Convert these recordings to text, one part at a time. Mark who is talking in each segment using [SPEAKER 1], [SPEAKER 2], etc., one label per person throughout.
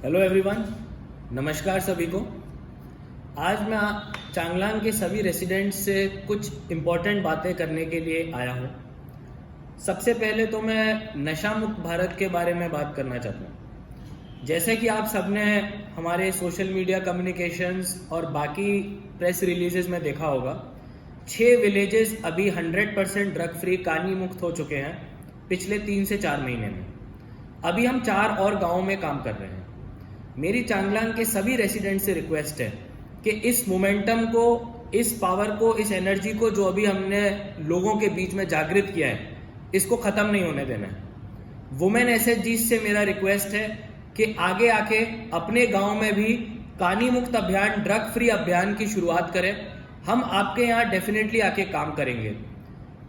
[SPEAKER 1] Hello everyone, नमस्कार सभी को। आज मैं चांगलांग के सभी रेसिडेंट्स से कुछ इम्पोर्टेंट बातें करने के लिए आया हूँ। सबसे पहले तो मैं नशा मुक्त भारत के बारे में बात करना चाहता हूँ। जैसे कि आप सबने हमारे सोशल मीडिया कम्युनिकेशंस और बाकी प्रेस रिलीजेस में देखा होगा, 6 विलेजेस अभी 100% ड्रग फ्री कानी मुक्त हो चुके हैं पिछले 3 से 4 महीने में। अभी हम 4 और गाँवों में काम कर रहे हैं। मेरी चांगलांग के सभी रेसिडेंट से रिक्वेस्ट है कि इस मोमेंटम को, इस पावर को, इस एनर्जी को जो अभी हमने लोगों के बीच में जागृत किया है, इसको खत्म नहीं होने देना है। वुमेन एसएचजी से मेरा रिक्वेस्ट है कि आगे आके अपने गांव में भी कानी मुक्त अभियान, ड्रग फ्री अभियान की शुरुआत करें। हम आपके यहाँ डेफिनेटली आके काम करेंगे।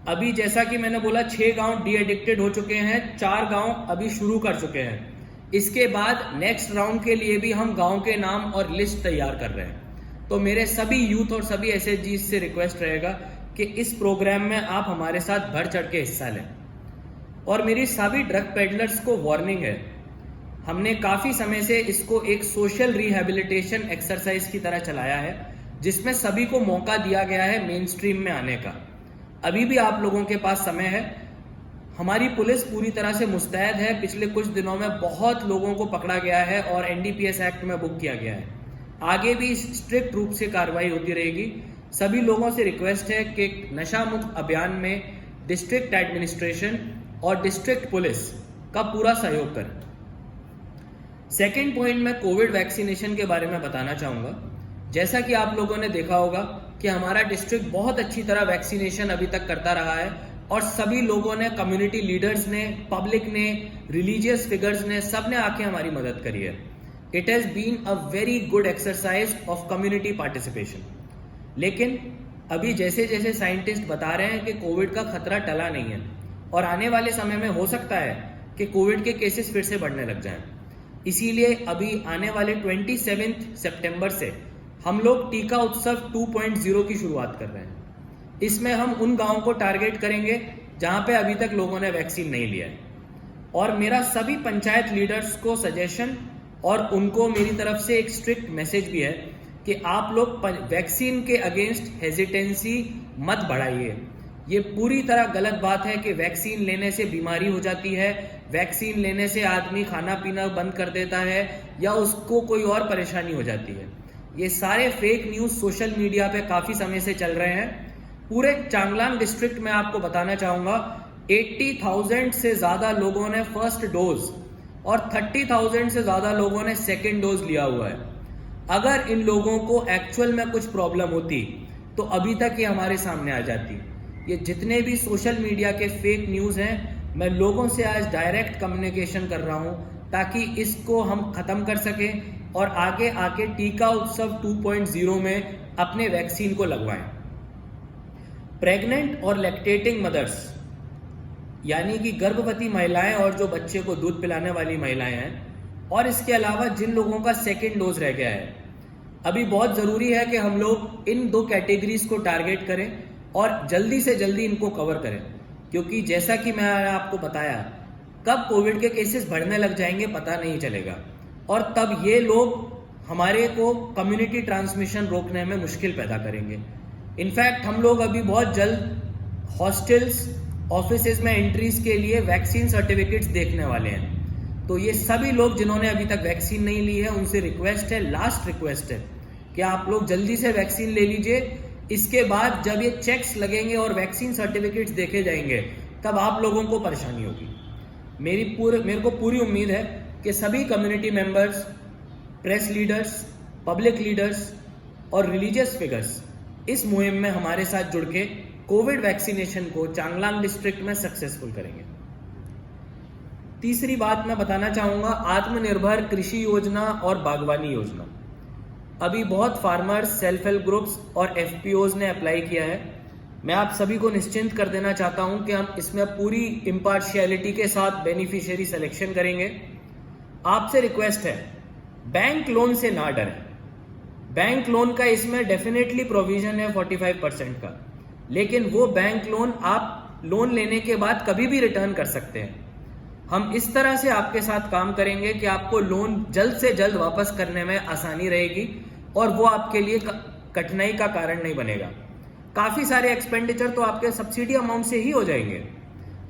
[SPEAKER 1] अभी जैसा कि मैंने बोला, 6 गांव डी एडिक्टेड हो चुके हैं, 4 गांव अभी शुरू कर चुके हैं। इसके बाद नेक्स्ट राउंड के लिए भी हम गांव के नाम और लिस्ट तैयार कर रहे हैं। तो मेरे सभी यूथ और सभी एसएचजी से रिक्वेस्ट रहेगा कि इस प्रोग्राम में आप हमारे साथ बढ़ चढ़ के हिस्सा लें। और मेरी सभी ड्रग पेडलर्स को वार्निंग है, हमने काफ़ी समय से इसको एक सोशल रिहेबिलिटेशन एक्सरसाइज की तरह चलाया है, जिसमें सभी को मौका दिया गया है मेन स्ट्रीम में आने का। अभी भी आप लोगों के पास समय है। हमारी पुलिस पूरी तरह से मुस्तैद है। पिछले कुछ दिनों में बहुत लोगों को पकड़ा गया है और एनडीपीएस एक्ट में बुक किया गया है। आगे भी स्ट्रिक्ट रूप से कार्रवाई होती रहेगी। सभी लोगों से रिक्वेस्ट है कि नशा मुक्त अभियान में डिस्ट्रिक्ट एडमिनिस्ट्रेशन और डिस्ट्रिक्ट पुलिस का पूरा सहयोग करें। सेकेंड पॉइंट, मैं कोविड वैक्सीनेशन के बारे में बताना चाहूँगा। जैसा कि आप लोगों ने देखा होगा कि हमारा डिस्ट्रिक्ट बहुत अच्छी तरह वैक्सीनेशन अभी तक करता रहा है और सभी लोगों ने, कम्युनिटी लीडर्स ने, पब्लिक ने, रिलीजियस फिगर्स ने, सब ने आके हमारी मदद करी है। It has been a very good exercise of community participation. लेकिन अभी जैसे जैसे साइंटिस्ट बता रहे हैं कि कोविड का खतरा टला नहीं है और आने वाले समय में हो सकता है कि कोविड के केसेस फिर से बढ़ने लग जाएं। इसीलिए अभी आने वाले 27 सितंबर से हम लोग टीका उत्सव 2.0 की शुरुआत कर रहे हैं। इसमें हम उन गांवों को टारगेट करेंगे जहां पे अभी तक लोगों ने वैक्सीन नहीं लिया है। और मेरा सभी पंचायत लीडर्स को सजेशन और उनको मेरी तरफ से एक स्ट्रिक्ट मैसेज भी है कि आप लोग वैक्सीन के अगेंस्ट हेजिटेंसी मत बढ़ाइए। ये पूरी तरह गलत बात है कि वैक्सीन लेने से बीमारी हो जाती है, वैक्सीन लेने से आदमी खाना पीना बंद कर देता है या उसको कोई और परेशानी हो जाती है। ये सारे फेक न्यूज़ सोशल मीडिया पे काफ़ी समय से चल रहे हैं। पूरे चांगलांग डिस्ट्रिक्ट में आपको बताना चाहूँगा, 80,000 से ज़्यादा लोगों ने फर्स्ट डोज और 30,000 से ज़्यादा लोगों ने सेकेंड डोज लिया हुआ है। अगर इन लोगों को एक्चुअल में कुछ प्रॉब्लम होती तो अभी तक ये हमारे सामने आ जाती। ये जितने भी सोशल मीडिया के फेक न्यूज़ हैं, मैं लोगों से आज डायरेक्ट कम्युनिकेशन कर रहा हूँ ताकि इसको हम ख़त्म कर सकें और आगे आके टीका उत्सव 2.0 में अपने वैक्सीन को लगवाएं। प्रेग्नेंट और लैक्टेटिंग मदर्स, यानी कि गर्भवती महिलाएं और जो बच्चे को दूध पिलाने वाली महिलाएं हैं, और इसके अलावा जिन लोगों का सेकेंड डोज रह गया है, अभी बहुत ज़रूरी है कि हम लोग इन 2 कैटेगरीज को टारगेट करें और जल्दी से जल्दी इनको कवर करें। क्योंकि जैसा कि मैंने आपको बताया, कब कोविड के केसेस बढ़ने लग जाएंगे पता नहीं चलेगा और तब ये लोग हमारे को कम्युनिटी ट्रांसमिशन रोकने में मुश्किल पैदा करेंगे। इनफैक्ट हम लोग अभी बहुत जल्द हॉस्टल्स, ऑफिसेज में एंट्रीज के लिए वैक्सीन सर्टिफिकेट्स देखने वाले हैं। तो ये सभी लोग जिन्होंने अभी तक वैक्सीन नहीं ली है, उनसे रिक्वेस्ट है, लास्ट रिक्वेस्ट है कि आप लोग जल्दी से वैक्सीन ले लीजिए। इसके बाद जब ये चेक्स लगेंगे और वैक्सीन सर्टिफिकेट्स देखे जाएंगे, तब आप लोगों को परेशानी होगी। मेरे को पूरी उम्मीद है कि सभी community members, press leaders, public leaders और रिलीजियस फिगर्स इस मुहिम में हमारे साथ जुड़ के कोविड वैक्सीनेशन को चांगलांग डिस्ट्रिक्ट में सक्सेसफुल करेंगे। तीसरी बात मैं बताना चाहूँगा, आत्मनिर्भर कृषि योजना और बागवानी योजना। अभी बहुत फार्मर्स, सेल्फ हेल्प ग्रुप्स और एफपीओज ने अप्लाई किया है। मैं आप सभी को निश्चिंत कर देना चाहता हूँ कि हम इसमें पूरी इम्पार्शियलिटी के साथ बेनिफिशियरी सिलेक्शन करेंगे। आपसे रिक्वेस्ट है, बैंक लोन से ना डरें। बैंक लोन का इसमें डेफिनेटली प्रोविजन है 45% का, लेकिन वो बैंक लोन आप लोन लेने के बाद कभी भी रिटर्न कर सकते हैं। हम इस तरह से आपके साथ काम करेंगे कि आपको लोन जल्द से जल्द वापस करने में आसानी रहेगी और वो आपके लिए कठिनाई का कारण नहीं बनेगा। काफ़ी सारे एक्सपेंडिचर तो आपके सब्सिडी अमाउंट से ही हो जाएंगे।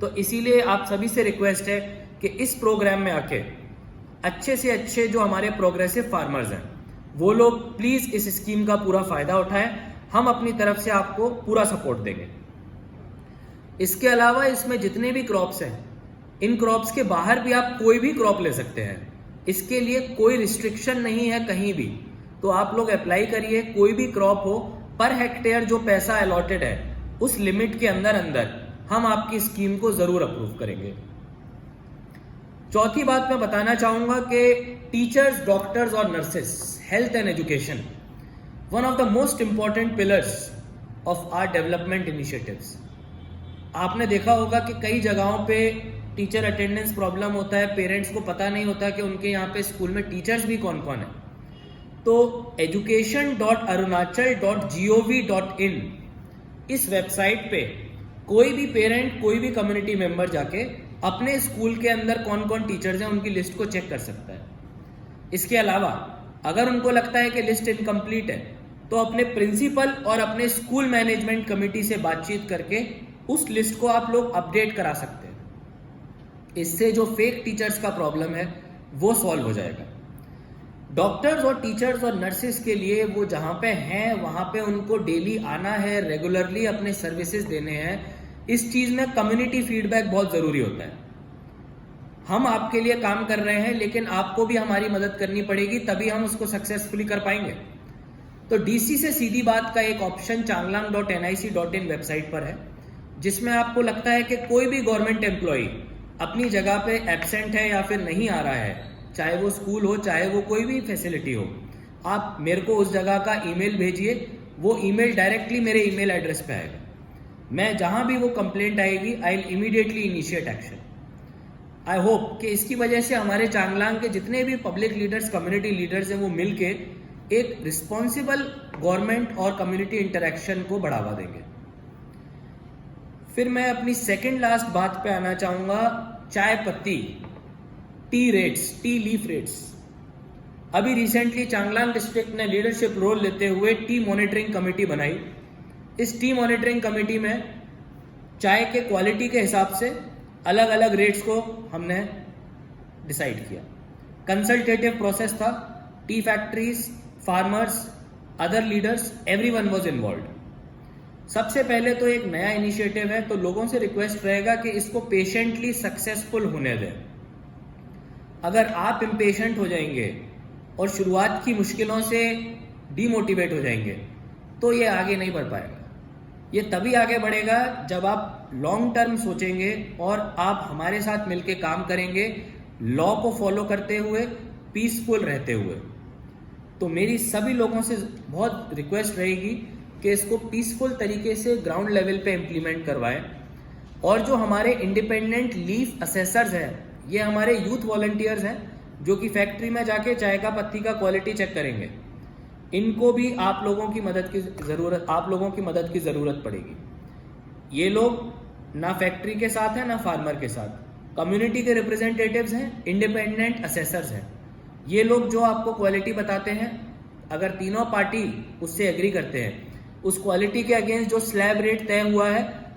[SPEAKER 1] तो इसीलिए आप सभी से रिक्वेस्ट है कि इस प्रोग्राम में आके अच्छे से अच्छे जो हमारे प्रोग्रेसिव फार्मर्स हैं वो लोग प्लीज़ इस स्कीम का पूरा फ़ायदा उठाएं। हम अपनी तरफ से आपको पूरा सपोर्ट देंगे। इसके अलावा इसमें जितने भी क्रॉप्स हैं, इन क्रॉप्स के बाहर भी आप कोई भी क्रॉप ले सकते हैं। इसके लिए कोई रिस्ट्रिक्शन नहीं है कहीं भी। तो आप लोग अप्लाई करिए, कोई भी क्रॉप हो, पर हेक्टेयर जो पैसा अलॉटेड है उस लिमिट के अंदर अंदर हम आपकी स्कीम को जरूर अप्रूव करेंगे। चौथी बात मैं बताना चाहूंगा कि टीचर्स, डॉक्टर्स और nurses, health and education, one of the most important pillars of our development initiatives. आपने देखा होगा कि कई जगहों पे टीचर अटेंडेंस प्रॉब्लम होता है, पेरेंट्स को पता नहीं होता कि उनके यहाँ पे स्कूल में टीचर्स भी कौन कौन है। तो education.arunachal.gov.in इस वेबसाइट पे कोई भी पेरेंट, कोई भी कम्युनिटी मेंबर जाके अपने स्कूल के अंदर कौन कौन टीचर्स हैं उनकी लिस्ट को चेक कर सकता है। इसके अलावा अगर उनको लगता है कि लिस्ट इनकम्प्लीट है तो अपने प्रिंसिपल और अपने स्कूल मैनेजमेंट कमेटी से बातचीत करके उस लिस्ट को आप लोग अपडेट करा सकते हैं। इससे जो फेक टीचर्स का प्रॉब्लम है वो सॉल्व हो जाएगा। डॉक्टर्स और टीचर्स और नर्सेस के लिए वो जहाँ पे हैं वहाँ पे उनको डेली आना है, रेगुलरली अपने सर्विसेज देने हैं। इस चीज़ में कम्युनिटी फीडबैक बहुत ज़रूरी होता है। हम आपके लिए काम कर रहे हैं लेकिन आपको भी हमारी मदद करनी पड़ेगी, तभी हम उसको सक्सेसफुली कर पाएंगे। तो डीसी से सीधी बात का एक ऑप्शन changlang.nic.in वेबसाइट पर है, जिसमें आपको लगता है कि कोई भी गवर्नमेंट एम्प्लॉई अपनी जगह पे एब्सेंट है या फिर नहीं आ रहा है, चाहे वो स्कूल हो, चाहे वो कोई भी फैसिलिटी हो, आप मेरे को उस जगह का ईमेल भेजिए। वो ईमेल डायरेक्टली मेरे ईमेल एड्रेस पे आएगा। मैं जहां भी वो कंप्लेंट आएगी, I will immediately initiate action. I hope कि इसकी वजह से हमारे चांगलांग के जितने भी पब्लिक लीडर्स, कम्युनिटी लीडर्स हैं, वो मिलके एक रिस्पॉन्सिबल गवर्नमेंट और कम्युनिटी इंटरेक्शन को बढ़ावा देंगे। फिर मैं अपनी सेकेंड लास्ट बात पे आना चाहूंगा, चाय पत्ती, T rates, T leaf rates. अभी रिसेंटली चांगलांग डिस्ट्रिक्ट ने लीडरशिप रोल लेते हुए टी मॉनिटरिंग कमेटी बनाई। इस टी मॉनिटरिंग कमेटी में चाय के क्वालिटी के हिसाब से अलग अलग रेट्स को हमने डिसाइड किया। कंसल्टेटिव प्रोसेस था। T factories, farmers, other leaders, everyone was involved. सबसे पहले तो एक नया इनिशिएटिव है, तो लोगों से रिक्वेस्ट रहेगा कि इसको पेशेंटली सक्सेसफुल होने दें। अगर आप इम्पेशेंट हो जाएंगे और शुरुआत की मुश्किलों से डीमोटिवेट हो जाएंगे तो ये आगे नहीं बढ़ पाएगा। ये तभी आगे बढ़ेगा जब आप लॉन्ग टर्म सोचेंगे और आप हमारे साथ मिलकर काम करेंगे, लॉ को फॉलो करते हुए, पीसफुल रहते हुए। तो मेरी सभी लोगों से बहुत रिक्वेस्ट रहेगी कि इसको पीसफुल तरीके से ग्राउंड लेवल पे इम्प्लीमेंट करवाएं। और जो हमारे इंडिपेंडेंट लीफ असेसर्स हैं, ये हमारे यूथ वॉलंटियर्स हैं जो कि फैक्ट्री में जाके चाय का पत्ती का क्वालिटी चेक करेंगे। इनको भी आप लोगों की मदद की ज़रूरत पड़ेगी। ये लोग ना फैक्ट्री के साथ हैं ना फार्मर के साथ, कम्युनिटी के रिप्रेजेंटेटिव्स हैं, इंडिपेंडेंट असेसर्स हैं। ये लोग जो आपको क्वालिटी बताते हैं, अगर तीनों पार्टी उससे एग्री करते हैं, उस क्वालिटी के अगेंस्ट जो स्लैब रेट तय हुआ है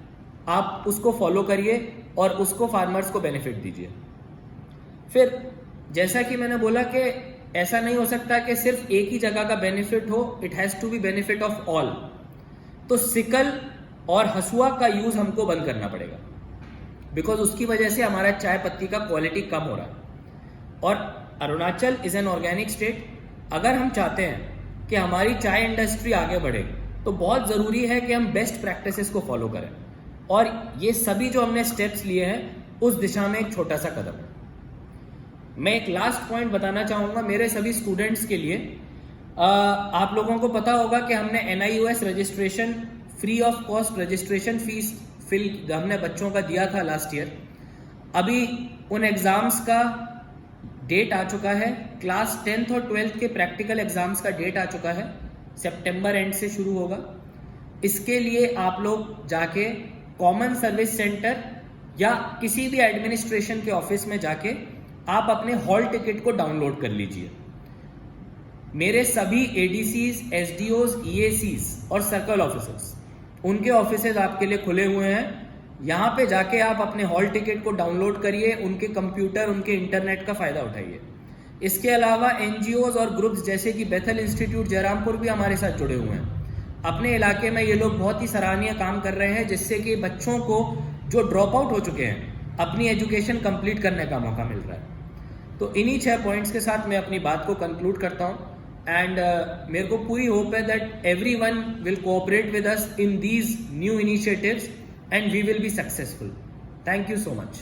[SPEAKER 1] आप उसको फॉलो करिए और उसको फार्मर्स को बेनिफिट दीजिए। फिर जैसा कि मैंने बोला कि ऐसा नहीं हो सकता कि सिर्फ एक ही जगह का बेनिफिट हो, it has to be benefit of all. तो सिकल और हसुआ का यूज हमको बंद करना पड़ेगा, बिकॉज उसकी वजह से हमारा चाय पत्ती का क्वालिटी कम हो रहा है। और Arunachal is an organic state. अगर हम चाहते हैं कि हमारी चाय इंडस्ट्री आगे बढ़े तो बहुत ज़रूरी है कि हम बेस्ट प्रैक्टिसेस को फॉलो करें, और ये सभी जो हमने स्टेप्स लिए हैं उस दिशा में एक छोटा सा कदम है। मैं एक लास्ट पॉइंट बताना चाहूँगा मेरे सभी स्टूडेंट्स के लिए। आप लोगों को पता होगा कि हमने NIOS registration, free of cost registration fees हमने बच्चों का दिया था लास्ट ईयर। अभी उन एग्ज़ाम्स का डेट आ चुका है। क्लास 10th और 12th के प्रैक्टिकल एग्ज़ाम्स का डेट आ चुका है, सितंबर एंड से शुरू होगा। इसके लिए आप लोग जाके कॉमन सर्विस सेंटर या किसी भी एडमिनिस्ट्रेशन के ऑफिस में जाके आप अपने हॉल टिकट को डाउनलोड कर लीजिए। मेरे सभी एडीसीज, एसडीओज, ईएसीज और सर्कल ऑफिसर्स, उनके ऑफिसेज आपके लिए खुले हुए हैं। यहाँ पे जाके आप अपने हॉल टिकट को डाउनलोड करिए, उनके कंप्यूटर, उनके इंटरनेट का फायदा उठाइए। इसके अलावा एनजीओज और ग्रुप्स जैसे कि बेथल इंस्टीट्यूट जयरामपुर भी हमारे साथ जुड़े हुए हैं। अपने इलाके में ये लोग बहुत ही सराहनीय काम कर रहे हैं, जिससे कि बच्चों को जो ड्रॉप आउट हो चुके हैं अपनी एजुकेशन कंप्लीट करने का मौका मिल रहा है। तो इन्हीं 6 पॉइंट्स के साथ मैं अपनी बात को कंक्लूड करता हूँ। एंड मेरे को पूरी होप है that everyone will cooperate with us in these new initiatives and we will be successful. Thank you so much.